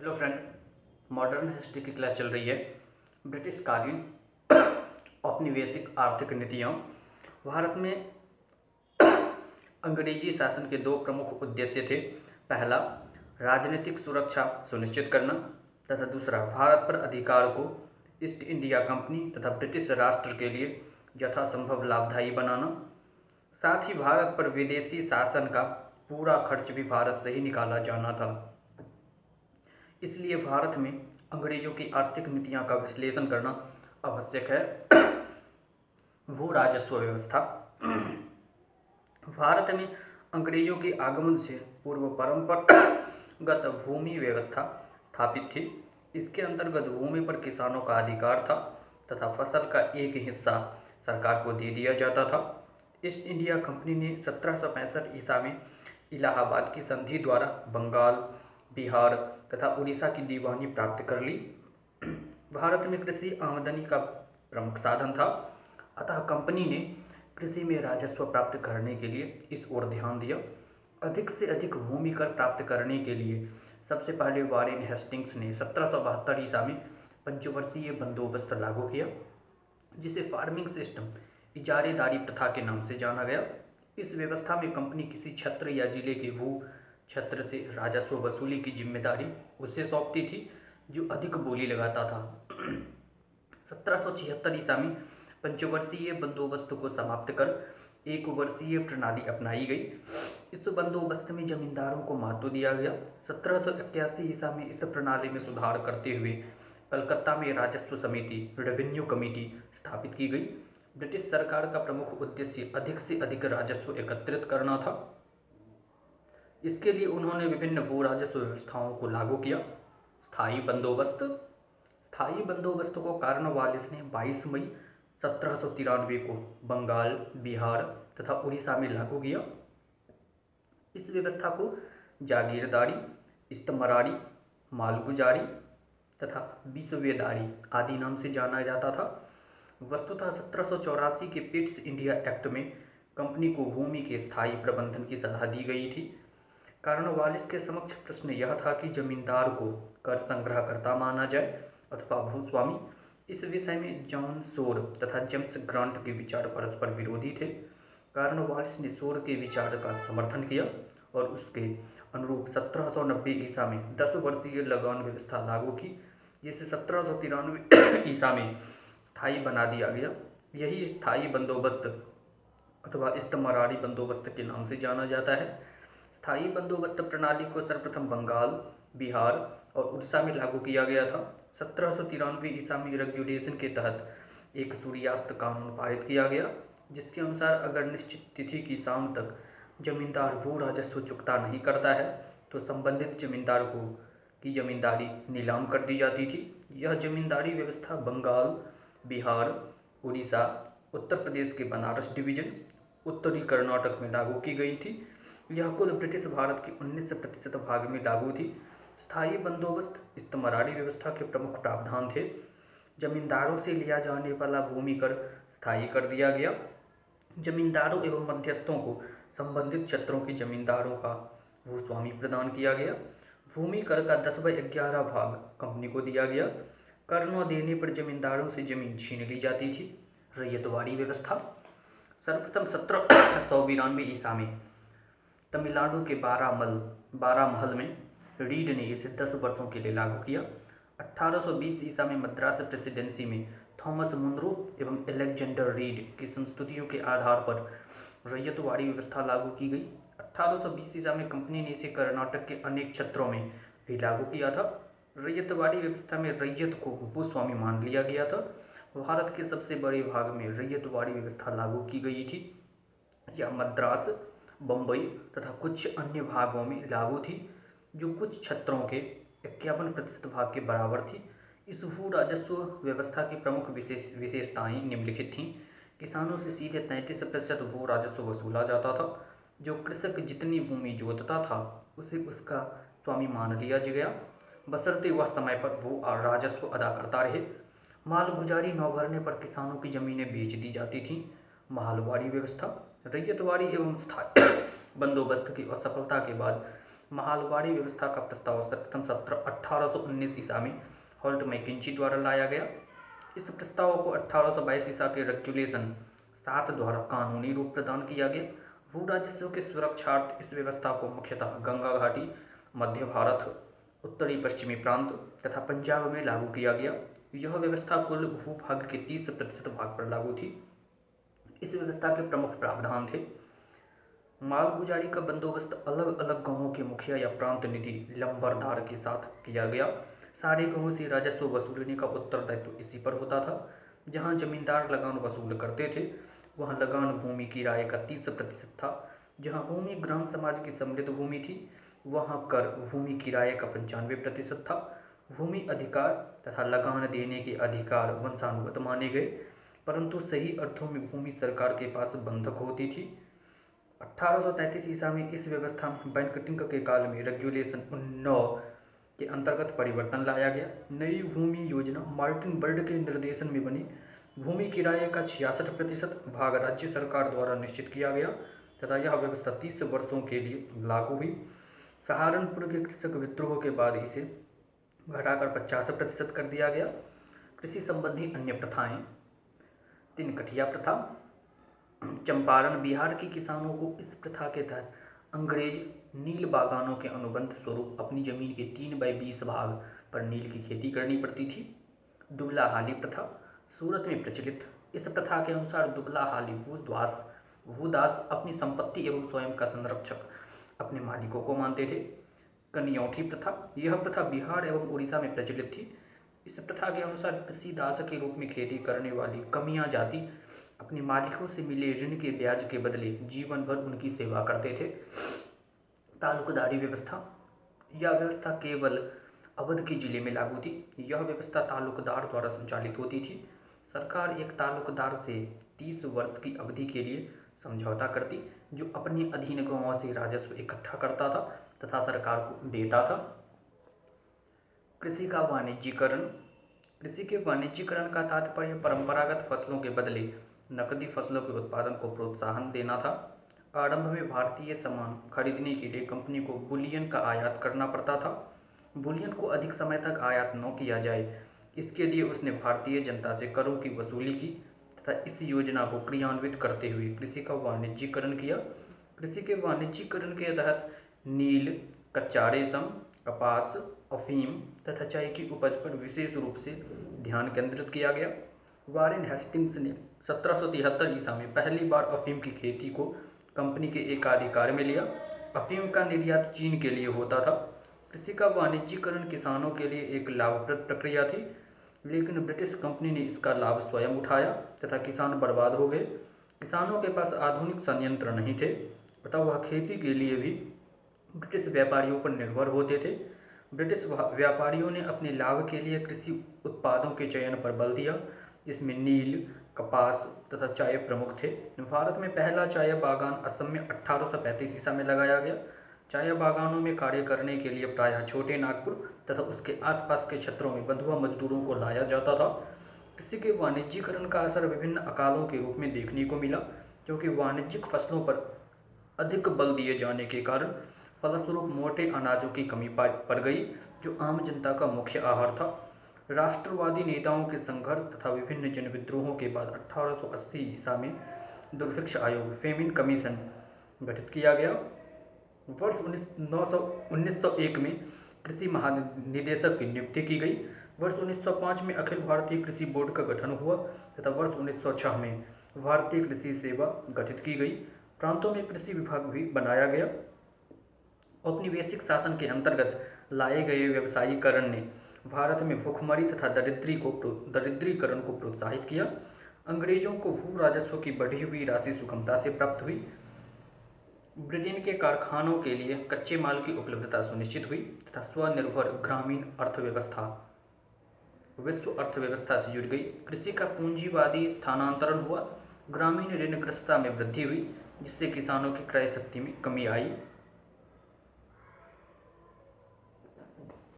Hello friend, modern history की class चल रही है। ब्रिटिशकालीन औपनिवेशिक आर्थिक नीतियाँ। भारत में अंग्रेजी शासन के दो प्रमुख उद्देश्य थे। पहला, राजनीतिक सुरक्षा सुनिश्चित करना तथा दूसरा, भारत पर अधिकार को ईस्ट इंडिया कंपनी तथा ब्रिटिश राष्ट्र के लिए यथासंभव लाभदायी बनाना। साथ ही भारत पर विदेशी शासन का पूरा खर्च भी भारत से ही निकाला जाना था। इसलिए भारत में अंग्रेजों की आर्थिक नीतियां का विश्लेषण करना आवश्यक है। भू राजस्व व्यवस्था। भारत में अंग्रेजों के आगमन से पूर्व परंपरागत भूमि व्यवस्था स्थापित थी। इसके अंतर्गत भूमि पर किसानों का अधिकार था तथा फसल का एक हिस्सा सरकार को दे दिया जाता था। ईस्ट इंडिया कंपनी ने 1765 ईसा में इलाहाबाद की संधि द्वारा बंगाल, बिहार तथा उड़ीसा की दीवानी प्राप्त कर ली। भारत में कृषि आमदनी का प्रमुख साधन था, अतः कंपनी ने कृषि में राजस्व प्राप्त करने के लिए इस ओर ध्यान दिया। अधिक से अधिक भूमि कर प्राप्त करने के लिए सबसे पहले वारेन हेस्टिंग्स ने 1772 ईसा में पंचवर्षीय बंदोबस्त लागू किया, जिसे फार्मिंग सिस्टम इजारेदारी प्रथा के नाम से जाना गया। इस व्यवस्था में कंपनी किसी क्षेत्र या जिले के भू क्षेत्र से राजस्व वसूली की जिम्मेदारी उसे सौंपती थी जो अधिक बोली लगाता था। 1776 ईसा में पंचवर्षीय बंदोबस्त को समाप्त कर एक वर्षीय प्रणाली अपनाई गई। इस बंदोबस्त में जमींदारों को महत्व दिया गया। 1781 ईसा में इस प्रणाली में सुधार करते हुए कलकत्ता में राजस्व समिति रेवेन्यू कमेटी स्थापित की गई। ब्रिटिश सरकार का प्रमुख उद्देश्य अधिक से अधिक राजस्व एकत्रित करना था। इसके लिए उन्होंने विभिन्न भू राजस्व व्यवस्थाओं को लागू किया। स्थायी बंदोबस्त। स्थायी बंदोबस्त को कॉर्नवालिस ने 22 मई 1793 को बंगाल, बिहार तथा उड़ीसा में लागू किया। इस व्यवस्था को जागीरदारी, इस्तमरारी, मालगुजारी तथा बीसवेदारी आदि नाम से जाना जाता था। वस्तुतः 1784 के पिट्स इंडिया एक्ट में कंपनी को भूमि के स्थायी प्रबंधन की सलाह दी गई थी। कॉर्नवालिस के समक्ष प्रश्न यह था कि जमींदार को कर संग्रहकर्ता माना जाए अथवा भूस्वामी। इस विषय में जॉन सोर तथा जेम्स ग्रांट के विचार परस्पर विरोधी थे। कॉर्नवालिस ने सोर के विचार का समर्थन किया और उसके अनुरूप 1790 ईसा में 10 वर्षीय लगान व्यवस्था लागू की, जिसे 1793 ईसा में स्थायी बना दिया गया। यही स्थायी बंदोबस्त अथवा इस्तमरारी बंदोबस्त के नाम से जाना जाता है। स्थायी बंदोबस्त प्रणाली को सर्वप्रथम बंगाल, बिहार और उड़ीसा में लागू किया गया था। 1793 ईसा में रेगुलेशन के तहत एक सूर्यास्त कानून पारित किया गया, जिसके अनुसार अगर निश्चित तिथि की शाम तक जमींदार भू राजस्व चुकता नहीं करता है तो संबंधित जमींदार को की जमींदारी नीलाम कर दी जाती थी। यह जमींदारी व्यवस्था बंगाल, बिहार, उड़ीसा, उत्तर प्रदेश के बनारस डिवीजन, उत्तरी कर्नाटक में लागू की गई थी। यह कुल ब्रिटिश भारत के 19% भाग में लागू थी। स्थायी बंदोबस्त इस्तमरारी व्यवस्था के प्रमुख प्रावधान थे। जमींदारों से लिया जाने वाला भूमि कर स्थायी कर दिया गया। जमींदारों एवं मध्यस्थों को संबंधित क्षेत्रों के जमींदारों का भूस्वामी प्रदान किया गया। भूमि कर का 10/11 भाग कंपनी को दिया गया। कर न देने पर जमींदारों से जमीन छीन ली जाती थी। रैयतवाड़ी व्यवस्था। सर्वप्रथम 1792 ईसा में तमिलनाडु के बारामहल में रीड ने इसे 10 वर्षों के लिए लागू किया। 1820 ईसा में मद्रास प्रेसिडेंसी में थॉमस मुनरो एवं एलेक्जेंडर रीड की संस्तुतियों के आधार पर रैयतवाड़ी व्यवस्था लागू की गई। 1820 ईसा में कंपनी ने इसे कर्नाटक के अनेक क्षेत्रों में भी लागू किया था। रैयतवाड़ी व्यवस्था में रैयत को भूस्वामी मान लिया गया था। भारत के सबसे बड़े भाग में रैयतवाड़ी व्यवस्था लागू की गई थी। यह मद्रास, बम्बई तथा कुछ अन्य भागों में लागू थी, जो कुछ क्षेत्रों के 51% भाग के बराबर थी। इस भू राजस्व व्यवस्था की प्रमुख विशेषताएं निम्नलिखित थीं। किसानों से सीधे 33% भू राजस्व वसूला जाता था। जो कृषक जितनी भूमि जोतता था उसे उसका स्वामी मान लिया गया, बशर्ते वह समय पर भू राजस्व अदा करता रहे। माल गुजारी न भरने पर किसानों की जमीनें बेच दी जाती थीं। मालवाड़ी व्यवस्था। रैयतवाड़ी एवं स्थायी बंदोबस्त की असफलता के बाद मालवाड़ी व्यवस्था का प्रस्ताव सर्वप्रथम 1758 1819 ईसा में हॉल्ट मैकेंजी द्वारा लाया गया। इस प्रस्ताव को 1822 ईसा के रेगुलेशन 7 द्वारा कानूनी रूप प्रदान किया गया। भू राजस्व के सुरक्षार्थ इस व्यवस्था को मुख्यतः गंगा घाटी, मध्य भारत, उत्तरी पश्चिमी प्रांत तथा पंजाब में लागू किया गया। यह व्यवस्था कुल भूभाग के 30% भाग पर लागू थी। इस व्यवस्था के प्रमुख प्रावधान थे: मालगुजारी का बंदोबस्त अलग अलग गांवों के मुखिया या प्रांत निधि लंबरदार के साथ किया गया। सारे गांवों से राजस्व वसूलने का उत्तरदायित्व इसी पर होता था। जहां जमींदार लगान वसूल करते थे वहां लगान भूमि किराए का 30% था। जहां भूमि ग्राम समाज की समृद्ध भूमि थी वहां कर भूमि किराए का 95% था। भूमि अधिकार तथा लगान देने के अधिकार वंशानुगत माने गए, परंतु सही अर्थों में भूमि सरकार के पास बंधक होती थी। 1833 ईसा में इस व्यवस्था में बैंकटिंग के काल में रेगुलेशन 9 के अंतर्गत परिवर्तन लाया गया। नई भूमि योजना मार्टिन बर्ड के निर्देशन में बनी। भूमि किराए का 66% भाग राज्य सरकार द्वारा निश्चित किया गया तथा यह व्यवस्था 30 वर्षों के लिए लागू हुई। सहारनपुर के कृषक विद्रोह के बाद इसे घटाकर 50% कर दिया गया। कृषि संबंधी अन्य प्रथाएं: तिनकठिया प्रथा। चंपारण बिहार के किसानों को इस प्रथा के तहत अंग्रेज नील बागानों के अनुबंध स्वरूप अपनी जमीन के 3/20 भाग पर नील की खेती करनी पड़ती थी। दुबला हाली प्रथा सूरत में प्रचलित। इस प्रथा के अनुसार दुबला हाली भूदास अपनी संपत्ति एवं स्वयं का संरक्षक अपने मालिकों को मानते थे। कनियौठी प्रथा, यह प्रथा बिहार एवं उड़ीसा में प्रचलित थी। इस प्रथा के अनुसार कृषि दास के रूप में खेती करने वाली कमियां जाति अपने मालिकों से मिले ऋण के ब्याज के बदले जीवन भर उनकी सेवा करते थे। तालुकदारी व्यवस्था, यह व्यवस्था केवल अवध के जिले में लागू थी। यह व्यवस्था तालुकदार द्वारा संचालित होती थी। सरकार एक तालुकदार से 30 वर्ष की अवधि के लिए समझौता करती, जो अपने अधीन गांवों से राजस्व इकट्ठा करता था तथा सरकार को देता था। कृषि का वाणिज्यीकरण, कृषि के वाणिज्यीकरण का तात्पर्य परंपरागत फसलों के बदले नकदी फसलों के उत्पादन को प्रोत्साहन देना था। आरंभ में भारतीय सामान खरीदने के लिए कंपनी को बुलियन का आयात करना पड़ता था। बुलियन को अधिक समय तक आयात न किया जाए, इसके लिए उसने भारतीय जनता से करों की वसूली की तथा इस योजना को क्रियान्वित करते हुए कृषि का वाणिज्यीकरण किया। कृषि के वाणिज्यीकरण के तहत नील, कच्चा रेशम, कपास, अफीम तथा चाय की उपज पर विशेष रूप से ध्यान केंद्रित किया गया। वारेन हेस्टिंग्स ने 1773 ईसा में पहली बार अफीम की खेती को कंपनी के एकाधिकार में लिया। अफीम का निर्यात चीन के लिए होता था। कृषि का वाणिज्यीकरण किसानों के लिए एक लाभप्रद प्रक्रिया थी, लेकिन ब्रिटिश कंपनी ने इसका लाभ स्वयं उठाया तथा किसान बर्बाद हो गए। किसानों के पास आधुनिक संयंत्र नहीं थे, अतः वह खेती के लिए भी ब्रिटिश व्यापारियों पर निर्भर होते थे। ब्रिटिश व्यापारियों ने अपने लाभ के लिए कृषि उत्पादों के चयन पर बल दिया, जिसमें नील, कपास तथा चाय प्रमुख थे। भारत में पहला चाय बागान असम में 1835 ईसा में लगाया गया। चाय बागानों में कार्य करने के लिए प्रायः छोटे नागपुर तथा उसके आसपास के क्षेत्रों में बंधुआ मजदूरों को लाया जाता था। कृषि के वाणिज्यीकरण का असर विभिन्न अकालों के रूप में देखने को मिला, क्योंकि वाणिज्यिक फसलों पर अधिक बल दिए जाने के कारण फलस्वरूप मोटे अनाजों की कमी पड़ गई, जो आम जनता का मुख्य आहार था। राष्ट्रवादी नेताओं के संघर्ष तथा विभिन्न जनविद्रोहों के बाद 1880 ईसा में दुर्भिक्ष आयोग फेमिन कमीशन गठित किया गया। वर्ष 1901 में कृषि महानिदेशक की नियुक्ति की गई। वर्ष 1905 में अखिल भारतीय कृषि बोर्ड का गठन हुआ तथा वर्ष 1906 में भारतीय कृषि सेवा गठित की गई। प्रांतों में कृषि विभाग भी बनाया गया। औपनिवेशिक शासन के अंतर्गत लाए गए व्यवसायीकरण ने भारत में भुखमरी तथा दरिद्रीकरण को प्रोत्साहित किया। अंग्रेजों को भू राजस्व की बढ़ी हुई राशि सुगमता से प्राप्त हुई। ब्रिटेन के कारखानों के लिए कच्चे माल की उपलब्धता सुनिश्चित हुई तथा स्वनिर्भर ग्रामीण अर्थव्यवस्था विश्व अर्थव्यवस्था से जुड़ गई। कृषि का पूंजीवादी स्थानांतरण हुआ। ग्रामीण ऋणग्रस्तता में वृद्धि हुई, जिससे किसानों की क्रय शक्ति में कमी आई।